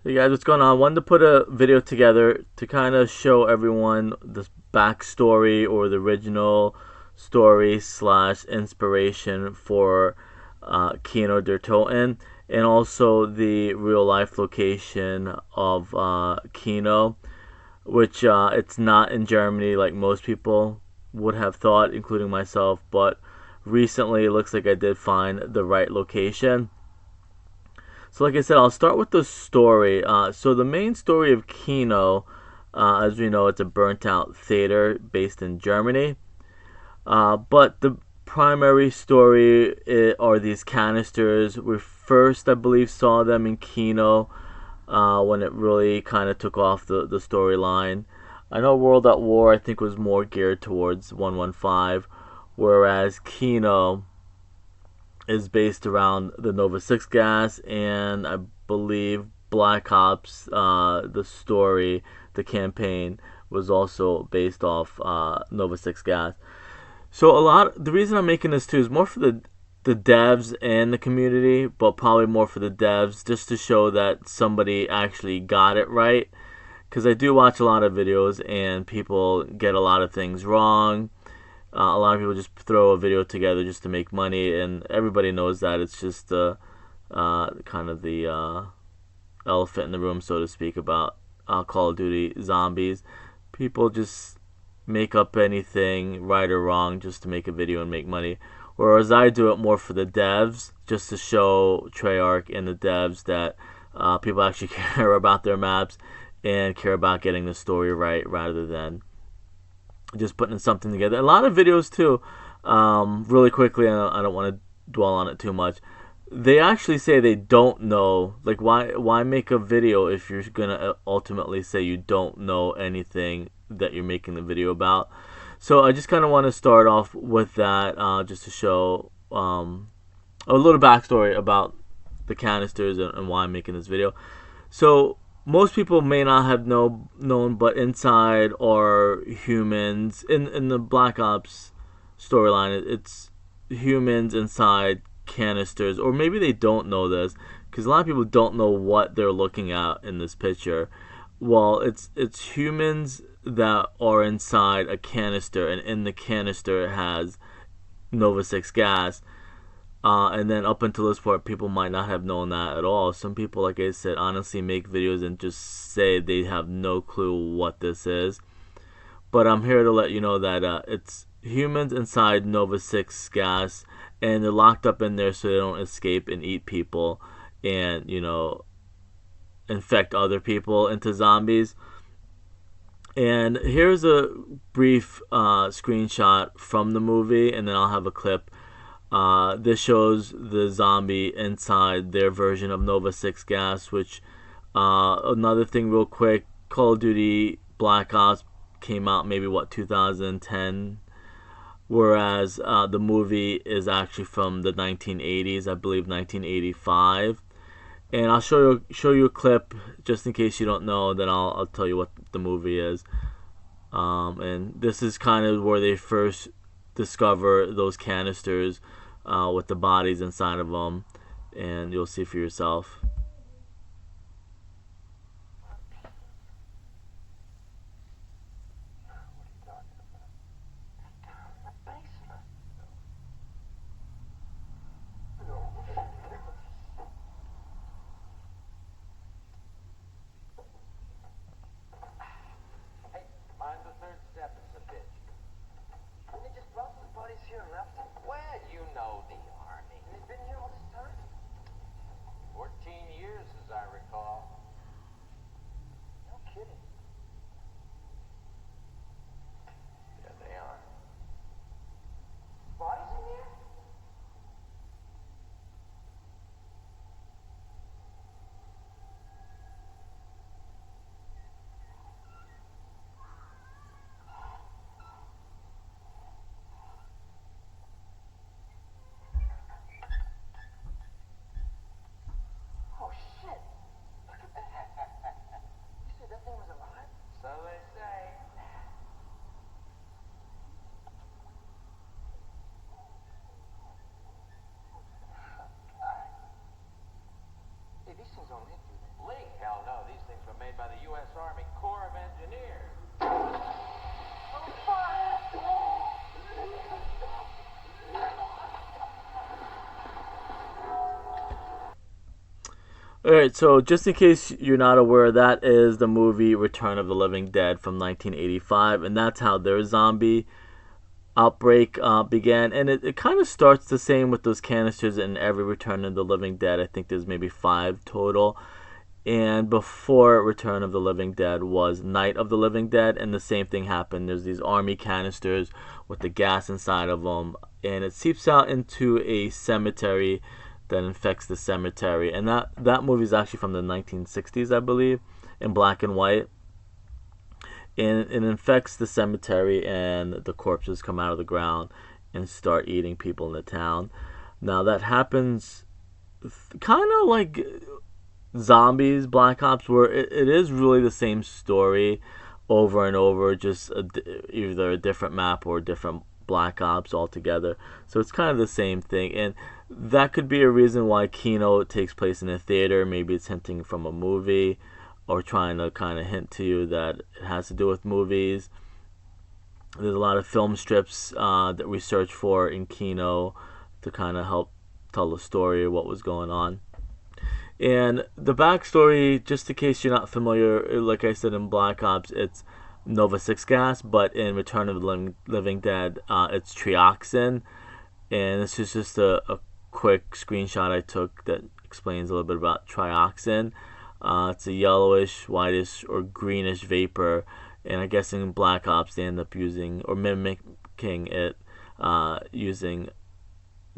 Hey guys, what's going on? I wanted to put a video together to kind of show everyone the backstory or the original story slash inspiration for Kino der Toten, and also the real life location of Kino, which it's not in Germany like most people would have thought, including myself, but recently it looks like I did find the right location. So, like I said, I'll start with the story. So, the main story of Kino, as we know, it's a burnt out theater based in Germany. But the primary story are these canisters. We first, I believe, saw them in Kino when it really kind of took off the storyline. I know World at War, I think, was more geared towards 115, whereas Kino is based around the Nova 6 gas, and I believe Black Ops, the story, the campaign, was also based off Nova 6 gas. So the reason I'm making this too is more for the devs and the community, but probably more for the devs, just to show that somebody actually got it right. Because I do watch a lot of videos and people get a lot of things wrong. A lot of people just throw a video together just to make money, and everybody knows that it's just kind of the elephant in the room, so to speak, about Call of Duty Zombies. People just make up anything, right or wrong, just to make a video and make money. Whereas I do it more for the devs, just to show Treyarch and the devs that people actually care about their maps and care about getting the story right rather than just putting something together. A lot of videos too, really quickly, I don't want to dwell on it too much. They actually say they don't know. Like, why make a video if you're gonna ultimately say you don't know anything that you're making the video about? So I just kind of want to start off with that, just to show a little backstory about the canisters and why I'm making this video. So most people may not have known, but inside are humans. In the Black Ops storyline, it's humans inside canisters, or maybe they don't know this because a lot of people don't know what they're looking at in this picture. Well, it's humans that are inside a canister, and in the canister it has Nova 6 gas. And then up until this point, people might not have known that at all. Some people, like I said, honestly make videos and just say they have no clue what this is. But I'm here to let you know that it's humans inside Nova 6 gas, and they're locked up in there so they don't escape and eat people and, infect other people into zombies. And here's a brief screenshot from the movie, and then I'll have a clip. This shows the zombie inside their version of Nova 6 gas, which, another thing real quick, Call of Duty Black Ops came out maybe, 2010, whereas the movie is actually from the 1980s, I believe 1985. And I'll show you a clip just in case you don't know. Then I'll tell you what the movie is. And this is kind of where they first discover those canisters with the bodies inside of them, and you'll see for yourself. Hey, mind the third step, it's a bitch. And he just brought his buddies here and left him? Well, you know the army. And he's been here all this time? 14 All right, so just in case you're not aware, that is the movie Return of the Living Dead from 1985, and that's how their zombie outbreak began. And it kind of starts the same with those canisters in every Return of the Living Dead. I think there's maybe five total. And before Return of the Living Dead was Night of the Living Dead, and the same thing happened. There's these army canisters with the gas inside of them, and it seeps out into a cemetery that infects the cemetery. And that movie is actually from the 1960s, I believe, in black and white. And it infects the cemetery, and the corpses come out of the ground and start eating people in the town. Now that happens kind of like Zombies, Black Ops, where it is really the same story over and over, just either a different map or a different Black Ops altogether. So it's kind of the same thing, and that could be a reason why Kino takes place in a theater. Maybe it's hinting from a movie, or trying to kind of hint to you that it has to do with movies. There's a lot of film strips that we search for in Kino to kind of help tell the story of what was going on. And the backstory, just in case you're not familiar, like I said in Black Ops, it's Nova 6 gas, but in Return of the Living Dead, it's trioxin. And this is just a quick screenshot I took that explains a little bit about trioxin. It's a yellowish, whitish, or greenish vapor, and I guess in Black Ops they end up using or mimicking it using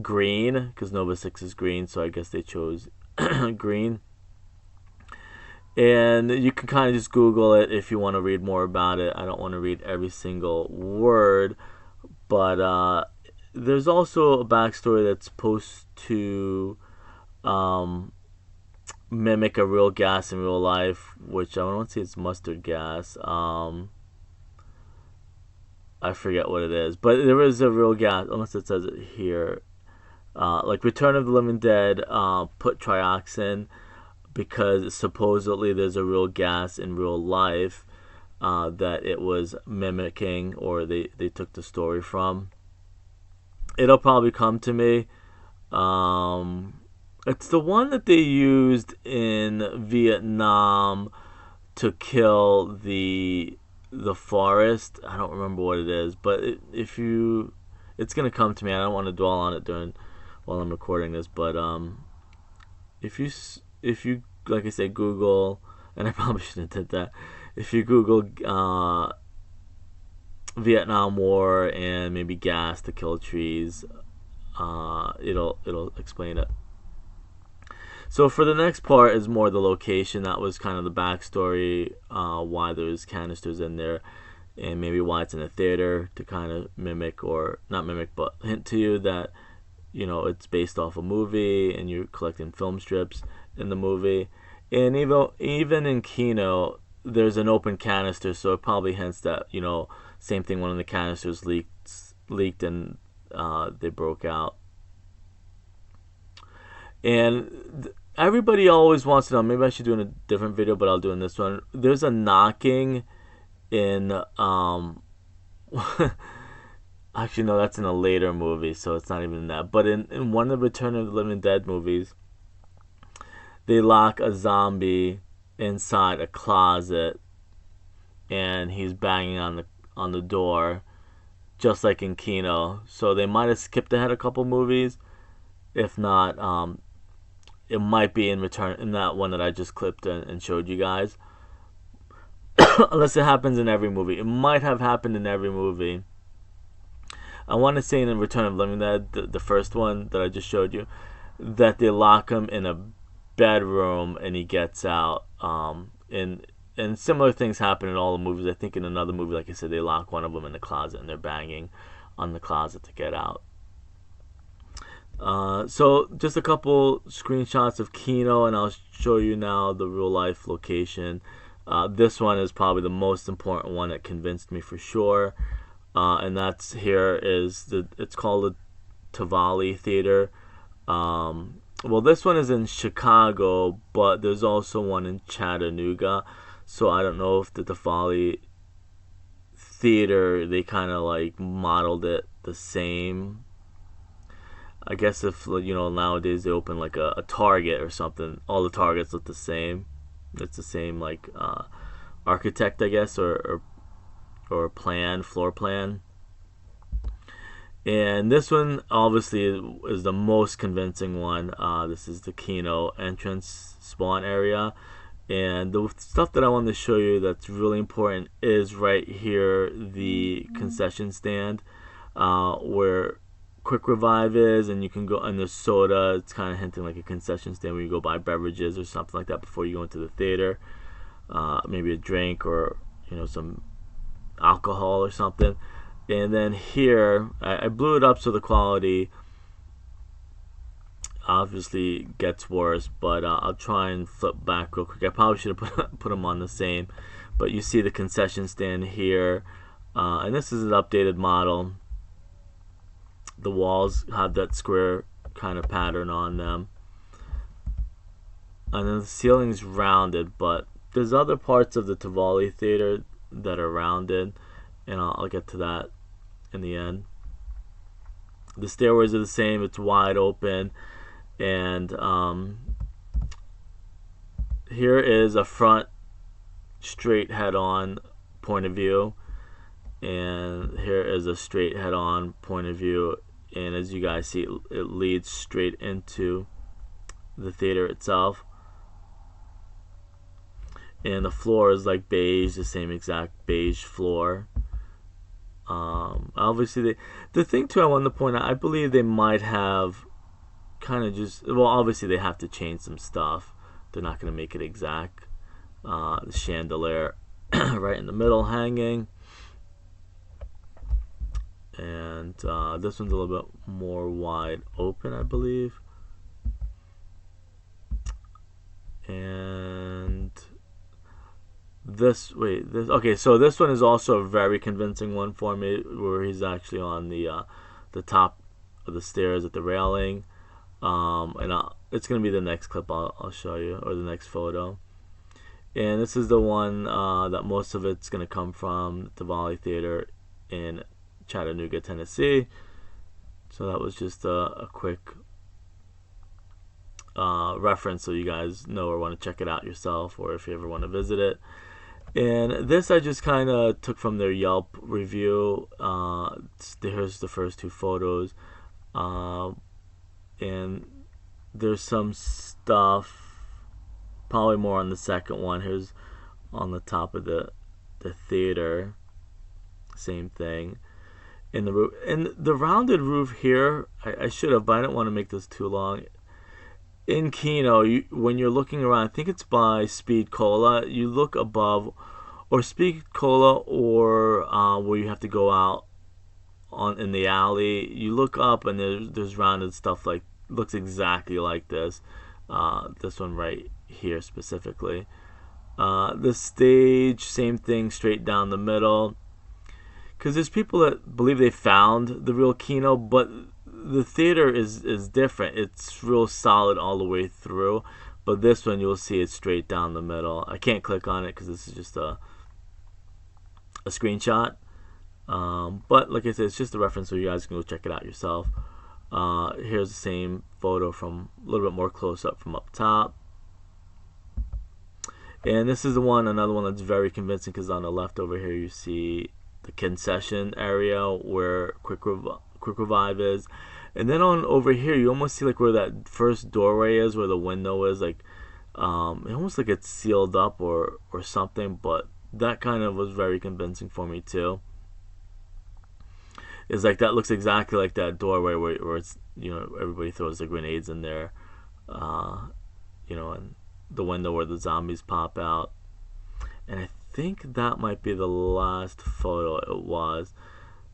green, because Nova 6 is green, so I guess they chose green. And you can kind of just Google it if you want to read more about it. I don't want to read every single word, but there's also a backstory that's supposed to mimic a real gas in real life, which I don't say it's mustard gas. I forget what it is, but there is a real gas, unless it says it here. Like Return of the Living Dead put trioxin because supposedly there's a real gas in real life that it was mimicking, or they took the story from. It'll probably come to me. It's the one that they used in Vietnam to kill the forest. I don't remember what it is, but it's gonna come to me. I don't want to dwell on it while I'm recording this, but if you like I say, Google, and I probably shouldn't have did that. If you Google Vietnam War and maybe gas to kill trees, it'll explain it. So for the next part is more the location. That was kind of the backstory, why there's canisters in there, and maybe why it's in a theater, to kind of mimic, or not mimic, but hint to you that it's based off a movie and you're collecting film strips in the movie. And even in Kino, there's an open canister, so it probably hints that same thing. One of the canisters leaked and they broke out. And everybody always wants to know. Maybe I should do in a different video, but I'll do in this one. There's a knocking in actually no, that's in a later movie, so it's not even in that. But in one of the Return of the Living Dead movies, they lock a zombie inside a closet, and he's banging on the door, just like in Kino. So they might have skipped ahead a couple movies. If not, it might be in that one that I just clipped and showed you guys. Unless it happens in every movie. It might have happened in every movie. I want to say in Return of the Living Dead, the first one that I just showed you, that they lock him in a bedroom and he gets out. And similar things happen in all the movies. I think in another movie, like I said, they lock one of them in the closet and they're banging on the closet to get out. So just a couple screenshots of Kino, and I'll show you now the real life location. This one is probably the most important one that convinced me for sure. And that's it's called the Tivoli Theater. Well, this one is in Chicago, but there's also one in Chattanooga. So I don't know if the Tivoli Theater, they kind of like modeled it the same. I guess if nowadays they open like a Target or something, all the Targets look the same. It's the same like architect, I guess, or plan, floor plan. And this one obviously is the most convincing one. This is the Kino entrance spawn area. And the stuff that I want to show you that's really important is right here, the concession stand, where Quick Revive is, and you can go, and there's soda. It's kind of hinting like a concession stand where you go buy beverages or something like that before you go into the theater. Maybe a drink or some alcohol or something. And then here, I blew it up so the quality obviously gets worse, but I'll try and flip back real quick. I probably should have put them on the same, but you see the concession stand here, and this is an updated model. The walls have that square kind of pattern on them, and then the ceiling's rounded, but there's other parts of the Tivoli Theater that are rounded, and I'll get to that in the end. The stairways are the same. It's wide open, and here is a front straight head-on point of view, and here is a straight head-on point of view, and as you guys see, it leads straight into the theater itself. And the floor is like beige, the same exact beige floor. Obviously, the thing too I wanted to point out, I believe they might have kind of just, well, obviously they have to change some stuff. They're not going to make it exact. The chandelier right in the middle hanging. And this one's a little bit more wide open, I believe. And okay, so this one is also a very convincing one for me, where he's actually on the top of the stairs at the railing, and it's gonna be the next clip I'll show you, or the next photo. And this is the one that most of it's gonna come from the Tivoli Theater in Chattanooga, Tennessee. So that was just a quick reference, so you guys know or want to check it out yourself, or if you ever want to visit it. And this I just kind of took from their Yelp review. Here's the first two photos, and there's some stuff probably more on the second one. Here's on the top of the theater, same thing. In the roof, and the rounded roof here, I should have, but I didn't want to make this too long. In Kino, when you're looking around, I think it's by Speed Cola, you look above, or Speed Cola, or where you have to go out in the alley, you look up and there's rounded stuff like, looks exactly like this. This one right here specifically. The stage, same thing, straight down the middle. Because there's people that believe they found the real Kino, but the theater is different. It's real solid all the way through, but this one you'll see it's straight down the middle. I can't click on it because this is just a screenshot, but like I said, it's just a reference, so you guys can go check it out yourself. Here's the same photo from a little bit more close up from up top, and this is another one that's very convincing, because on the left over here you see the concession area where Quick Revive is, and then on over here you almost see like where that first doorway is, where the window is, like it almost like it's sealed up or something, but that kind of was very convincing for me too. It's like that looks exactly like that doorway where it's, everybody throws the grenades in there, and the window where the zombies pop out. And I think that might be the last photo. It was.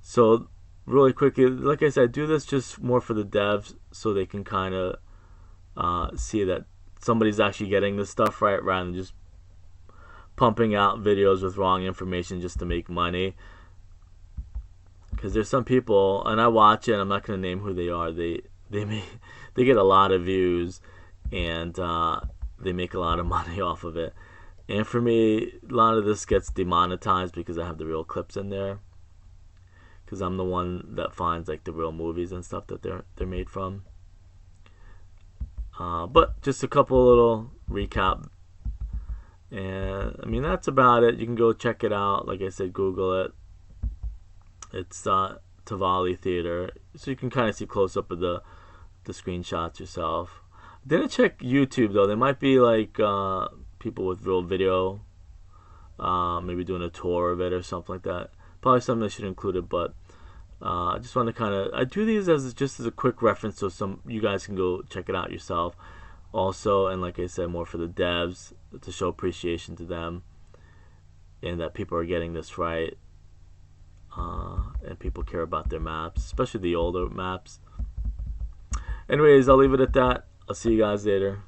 So really quickly, like I said, do this just more for the devs, so they can kind of see that somebody's actually getting this stuff right, rather than just pumping out videos with wrong information just to make money. Because there's some people, and I watch it, and I'm not going to name who they are, they get a lot of views, and they make a lot of money off of it. And for me, a lot of this gets demonetized because I have the real clips in there. because I'm the one that finds like the real movies and stuff that they're made from. But just a couple little recap, and I mean that's about it. You can go check it out. Like I said, Google it. It's Tavali Theater, so you can kind of see close up of the screenshots yourself. Didn't check YouTube though. There might be like people with real video, maybe doing a tour of it or something like that. Probably something I should include it, but I just want to kind of, I do these as just as a quick reference, so some you guys can go check it out yourself. Also, and like I said, more for the devs to show appreciation to them, and that people are getting this right, and people care about their maps, especially the older maps. Anyways, I'll leave it at that. I'll see you guys later.